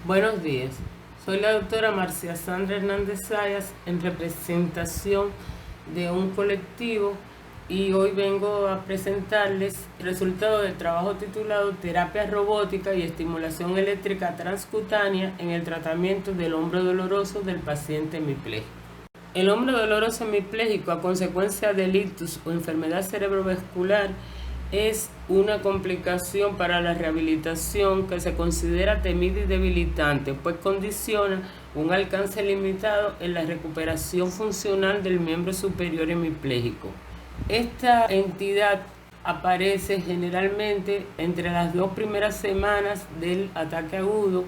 Buenos días, soy la doctora Marcia Sandra Hernández Sayas en representación de un colectivo y hoy vengo a presentarles el resultado del trabajo titulado Terapia robótica y estimulación eléctrica transcutánea en el tratamiento del hombro doloroso del paciente hemipléjico. El hombro doloroso hemipléjico a consecuencia del ictus o enfermedad cerebrovascular es una complicación para la rehabilitación que se considera temida y debilitante, pues condiciona un alcance limitado en la recuperación funcional del miembro superior hemipléjico. Esta entidad aparece generalmente entre las 2 primeras semanas del ataque agudo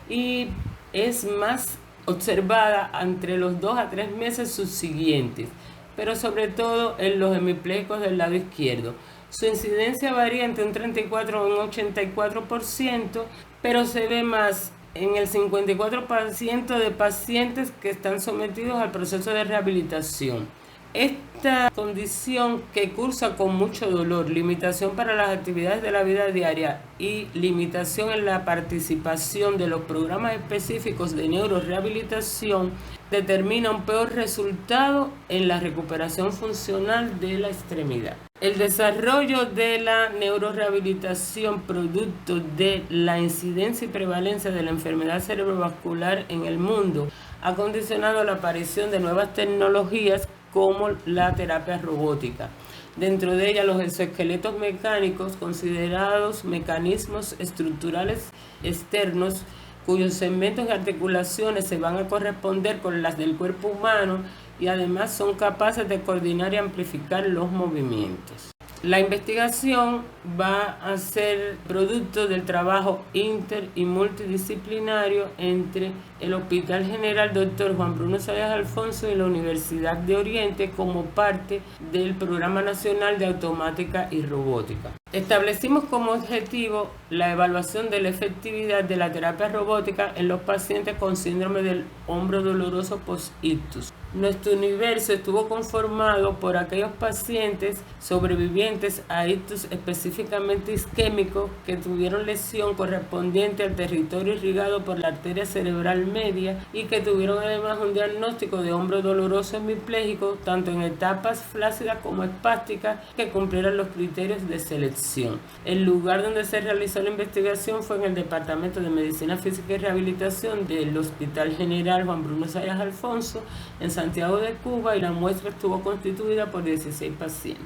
y es más observada entre los 2 a 3 meses subsiguientes, pero sobre todo en los hemipléjicos del lado izquierdo. Su incidencia varía entre un 34 y un 84%, pero se ve más en el 54% de pacientes que están sometidos al proceso de rehabilitación. Esta condición que cursa con mucho dolor, limitación para las actividades de la vida diaria y limitación en la participación de los programas específicos de neurorehabilitación determina un peor resultado en la recuperación funcional de la extremidad. El desarrollo de la neurorehabilitación producto de la incidencia y prevalencia de la enfermedad cerebrovascular en el mundo ha condicionado la aparición de nuevas tecnologías como la terapia robótica. Dentro de ella, los exoesqueletos mecánicos, considerados mecanismos estructurales externos, cuyos segmentos y articulaciones se van a corresponder con las del cuerpo humano y además son capaces de coordinar y amplificar los movimientos. La investigación va a ser producto del trabajo inter y multidisciplinario entre el Hospital General Dr. Juan Bruno Zayas Alfonso y la Universidad de Oriente como parte del Programa Nacional de Automática y Robótica. Establecimos como objetivo la evaluación de la efectividad de la terapia robótica en los pacientes con síndrome del hombro doloroso post-ictus. Nuestro universo estuvo conformado por aquellos pacientes sobrevivientes a ictus específicamente isquémicos que tuvieron lesión correspondiente al territorio irrigado por la arteria cerebral media y que tuvieron además un diagnóstico de hombro doloroso hemipléjico tanto en etapas flácidas como espásticas que cumplieran los criterios de selección. El lugar donde se realizó la investigación fue en el Departamento de Medicina Física y Rehabilitación del Hospital General Juan Bruno Zayas Alfonso en Santiago de Cuba y la muestra estuvo constituida por 16 pacientes.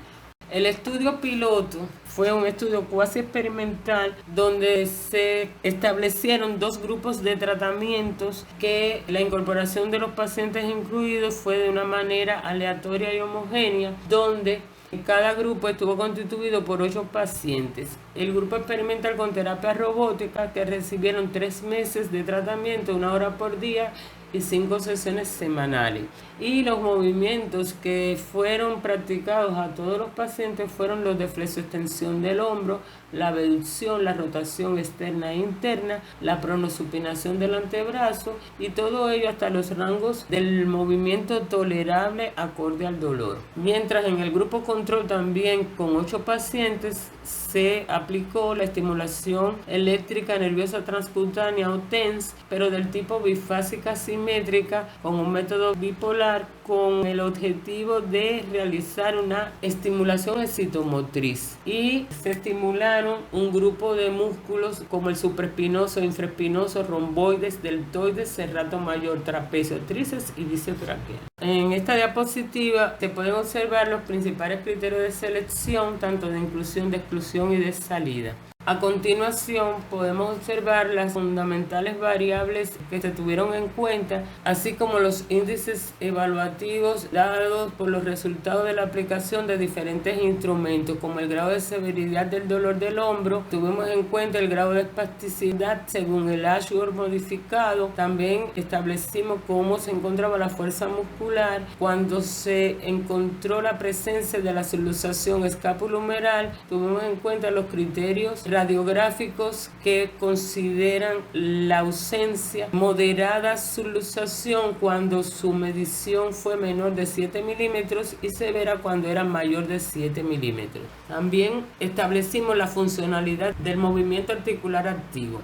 El estudio piloto fue un estudio cuasi experimental donde se establecieron 2 grupos de tratamientos que la incorporación de los pacientes incluidos fue de una manera aleatoria y homogénea, donde cada grupo estuvo constituido por 8 pacientes. El grupo experimental con terapia robótica que recibieron 3 meses de tratamiento, 1 hora por día y 5 sesiones semanales. Y los movimientos que fueron practicados a todos los pacientes fueron los de flexoextensión del hombro, la abducción, la rotación externa e interna, la pronosupinación del antebrazo y todo ello hasta los rangos del movimiento tolerable acorde al dolor. Mientras en el grupo control también con 8 pacientes se aplicó la estimulación eléctrica nerviosa transcutánea o TENS, pero del tipo bifásica simétrica con un método bipolar con el objetivo de realizar una estimulación excitomotriz y se estimularon un grupo de músculos como el supraespinoso, infraespinoso, romboides, deltoides, serrato mayor, trapecio, tríceps y bíceps braquial. En esta diapositiva se pueden observar los principales criterios de selección, tanto de inclusión, de exclusión y de salida. A continuación podemos observar las fundamentales variables que se tuvieron en cuenta, así como los índices evaluativos dados por los resultados de la aplicación de diferentes instrumentos, como el grado de severidad del dolor del hombro. Tuvimos en cuenta el grado de espasticidad según el Ashworth modificado. También establecimos cómo se encontraba la fuerza muscular cuando se encontró la presencia de la subluxación escapulohumeral. Tuvimos en cuenta los criterios radiográficos que consideran la ausencia moderada subluxación cuando su medición fue menor de 7 milímetros y severa cuando era mayor de 7 milímetros. También establecimos la funcionalidad del movimiento articular activo.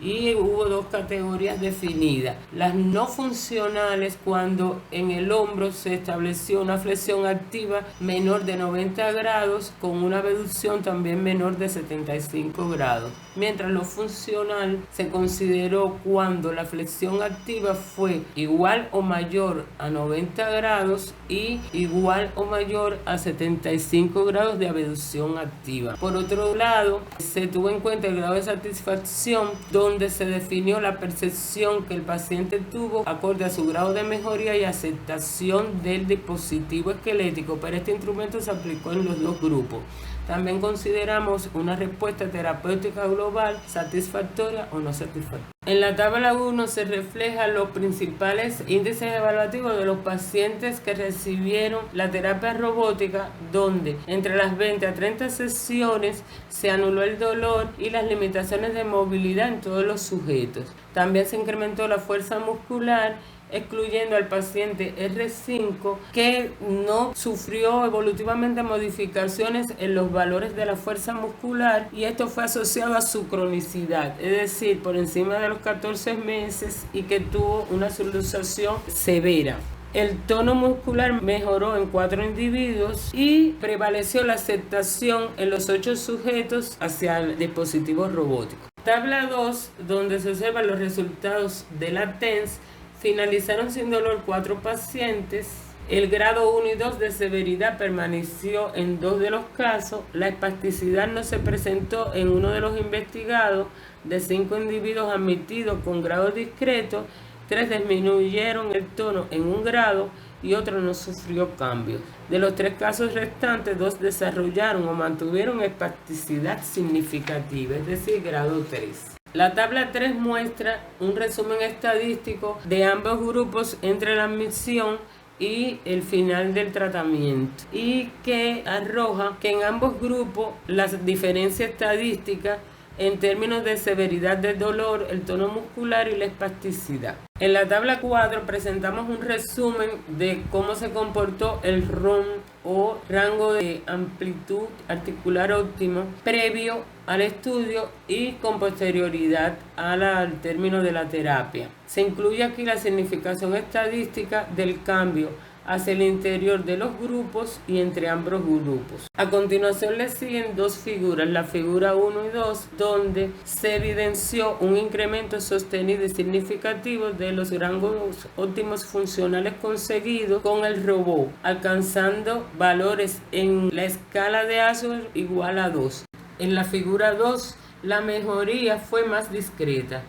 y hubo dos categorías definidas. Las no funcionales, cuando en el hombro se estableció una flexión activa menor de 90 grados con una abducción también menor de 75 grados. Mientras lo funcional se consideró cuando la flexión activa fue igual o mayor a 90 grados y igual o mayor a 75 grados de abducción activa. Por otro lado, se tuvo en cuenta el grado de satisfacción, donde se definió la percepción que el paciente tuvo acorde a su grado de mejoría y aceptación del dispositivo esquelético, pero este instrumento se aplicó en los dos grupos. También consideramos una respuesta terapéutica global satisfactoria o no satisfactoria. En la tabla 1 se reflejan los principales índices evaluativos de los pacientes que recibieron la terapia robótica, donde entre las 20 a 30 sesiones se anuló el dolor y las limitaciones de movilidad en todos los sujetos. También se incrementó la fuerza muscular, excluyendo al paciente R5 que no sufrió evolutivamente modificaciones en los valores de la fuerza muscular, y esto fue asociado a su cronicidad, es decir, por encima de los 14 meses, y que tuvo una subluxación severa. El tono muscular mejoró en 4 individuos y prevaleció la aceptación en los 8 sujetos hacia el dispositivo robótico. Tabla 2, donde se observan los resultados de la TENS. Finalizaron sin dolor 4 pacientes. El grado 1 y 2 de severidad permaneció en 2 de los casos. La espasticidad no se presentó en uno de los investigados. De 5 individuos admitidos con grado discreto, 3 disminuyeron el tono en 1 grado y otro no sufrió cambios. De los 3 casos restantes, 2 desarrollaron o mantuvieron espasticidad significativa, es decir, grado 3. La tabla 3 muestra un resumen estadístico de ambos grupos entre la admisión y el final del tratamiento, y que arroja que en ambos grupos las diferencias estadísticas en términos de severidad del dolor, el tono muscular y la espasticidad. En la tabla 4 presentamos un resumen de cómo se comportó el ROM o rango de amplitud articular óptimo previo al estudio y con posterioridad al término de la terapia. Se incluye aquí la significación estadística del cambio hacia el interior de los grupos y entre ambos grupos. A continuación le siguen 2 figuras, la figura 1 y 2, donde se evidenció un incremento sostenido y significativo de los rangos óptimos funcionales conseguidos con el robot, alcanzando valores en la escala de Ashworth igual a 2. En la figura 2, la mejoría fue más discreta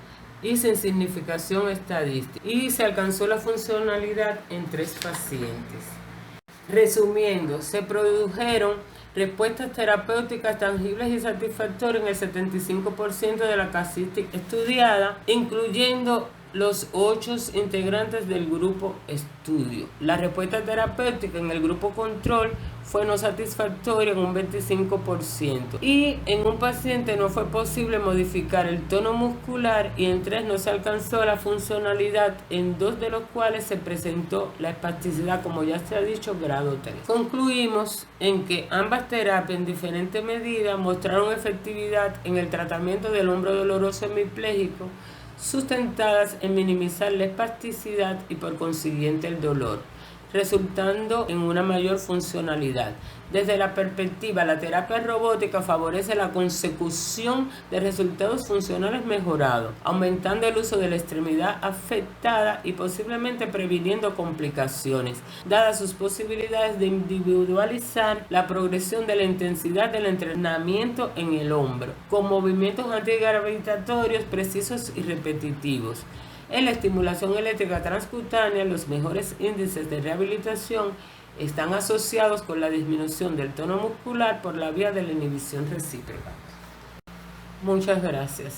y sin significación estadística, y se alcanzó la funcionalidad en 3 pacientes. Resumiendo, se produjeron respuestas terapéuticas tangibles y satisfactorias en el 75% de la casuística estudiada, incluyendo los 8 integrantes del grupo estudio. La respuesta terapéutica en el grupo control fue no satisfactoria en un 25%, y en un paciente no fue posible modificar el tono muscular, y en 3 no se alcanzó la funcionalidad, en 2 de los cuales se presentó la espasticidad, como ya se ha dicho, grado 3. Concluimos en que ambas terapias en diferente medida mostraron efectividad en el tratamiento del hombro doloroso hemipléjico, sustentadas en minimizar la espasticidad y por consiguiente el dolor, resultando en una mayor funcionalidad. Desde la perspectiva, la terapia robótica favorece la consecución de resultados funcionales mejorados, aumentando el uso de la extremidad afectada y posiblemente previniendo complicaciones, dadas sus posibilidades de individualizar la progresión de la intensidad del entrenamiento en el hombro, con movimientos antigravitatorios precisos y repetitivos. En la estimulación eléctrica transcutánea, los mejores índices de rehabilitación están asociados con la disminución del tono muscular por la vía de la inhibición recíproca. Muchas gracias.